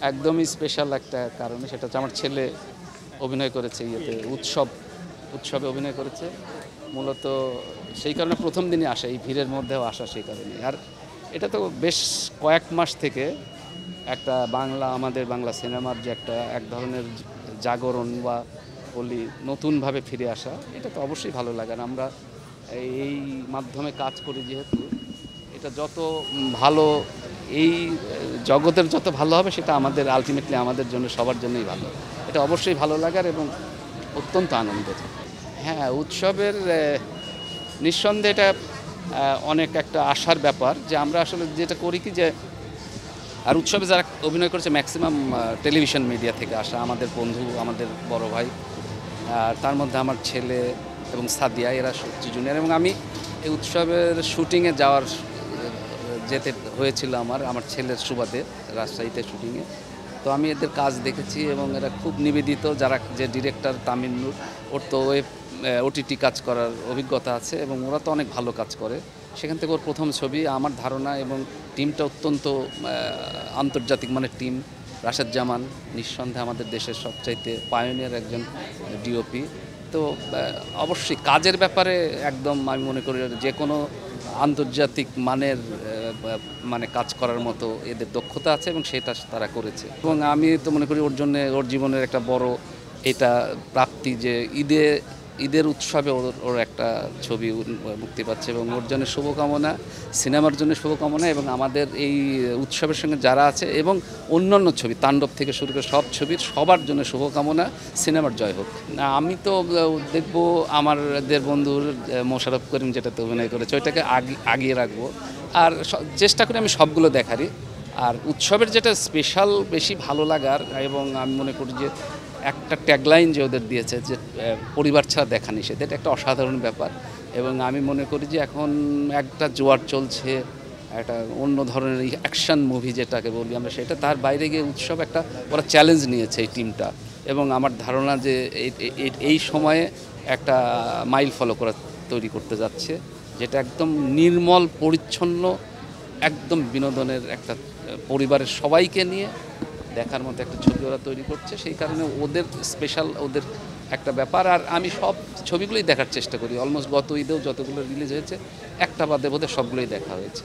একদমই স্পেশাল একটা কারণে, সেটা হচ্ছে আমার ছেলে অভিনয় করেছে ইয়েতে উৎসবে অভিনয় করেছে মূলত। সেই কারণে প্রথম দিনই আসা, এই ভিড়ের মধ্যেও আসা সেই কারণে। আর এটা তো বেশ কয়েক মাস থেকে একটা আমাদের বাংলা সিনেমার যে এক ধরনের জাগরণ বা বলি নতুনভাবে ফিরে আসা, এটা তো অবশ্যই ভালো লাগে। আর আমরা এই মাধ্যমে কাজ করি যেহেতু, এটা যত ভালো এই জগতের যত ভালো হবে, সেটা আমাদের আলটিমেটলি আমাদের জন্য সবার জন্যই ভালো। এটা অবশ্যই ভালো লাগার এবং অত্যন্ত আনন্দের। হ্যাঁ, উৎসবের নিঃসন্দেহে এটা অনেক একটা আশার ব্যাপার যে আমরা আসলে যেটা করি কি যে, আর উৎসবে যারা অভিনয় করেছে ম্যাক্সিমাম টেলিভিশন মিডিয়া থেকে আসা আমাদের বন্ধু, আমাদের বড় ভাই, আর তার মধ্যে আমার ছেলে এবং সাদিয়া, এরা 7 জুনিয়র। এবং আমি এই উৎসবের শুটিংয়ে যেতে হয়েছিল আমার ছেলের সুবাদে, রাজশাহীতে শুটিংয়ে। তো আমি এদের কাজ দেখেছি এবং এরা খুব নিবেদিত। যে ডিরেক্টর তামিম নূর, ওর তো ওটিটি কাজ করার অভিজ্ঞতা আছে এবং ওরা তো অনেক ভালো কাজ করে। সেখান থেকে ওর প্রথম ছবি, আমার ধারণা, এবং টিমটা অত্যন্ত আন্তর্জাতিক মানের টিম। রাশেদ জামান নিঃসন্দেহে আমাদের দেশের সবচাইতে পায়োনিয়ার একজন ডিওপি। তো অবশ্যই কাজের ব্যাপারে একদম আমি মনে করি যে কোনো আন্তর্জাতিক মানের মানে কাজ করার মতো এদের দক্ষতা আছে এবং সেটা তারা করেছে। এবং আমি তো মনে করি ওর জন্য, ওর জীবনের একটা বড় এটা প্রাপ্তি যে ঈদের উৎসবে ওর একটা ছবি মুক্তি পাচ্ছে। এবং ওর জন্য শুভকামনা, সিনেমার জন্য শুভকামনা, এবং আমাদের এই উৎসবের সঙ্গে যারা আছে এবং অন্যান্য ছবি, তাণ্ডব থেকে শুরু করে সব ছবির সবার জন্য শুভকামনা। সিনেমার জয় হোক। না, আমি তো দেখব আমাদের বন্ধুর মোশাররফ করিম যেটাতে অভিনয় করেছে, ওইটাকে আগিয়ে রাখবো। আর চেষ্টা করি আমি সবগুলো দেখারই। আর উৎসবের যেটা স্পেশাল বেশি ভালো লাগার, এবং আমি মনে করি যে একটা ট্যাগলাইন যে ওদের দিয়েছে যে পরিবার ছাড়া দেখা নিষেধ, এটা একটা অসাধারণ ব্যাপার। এবং আমি মনে করি যে এখন একটা জোয়ার চলছে, একটা অন্য ধরনের অ্যাকশন মুভি যেটাকে বলি আমরা, সেটা তার বাইরে গিয়ে উৎসব একটা ওরা চ্যালেঞ্জ নিয়েছে এই টিমটা। এবং আমার ধারণা যে এই সময়ে একটা মাইল ফলো তৈরি করতে যাচ্ছে, যেটা একদম নির্মল পরিচ্ছন্ন, একদম বিনোদনের একটা পরিবারের সবাইকে নিয়ে দেখার মতো একটা ছবি ওরা তৈরি করছে। সেই কারণে ওদের স্পেশাল, ওদের একটা ব্যাপার। আর আমি সব ছবিগুলোই দেখার চেষ্টা করি। অলমোস্ট গত ঈদেও যতগুলো রিলিজ হয়েছে, একটা বাদে বোধহয় সবগুলোই দেখা হয়েছে।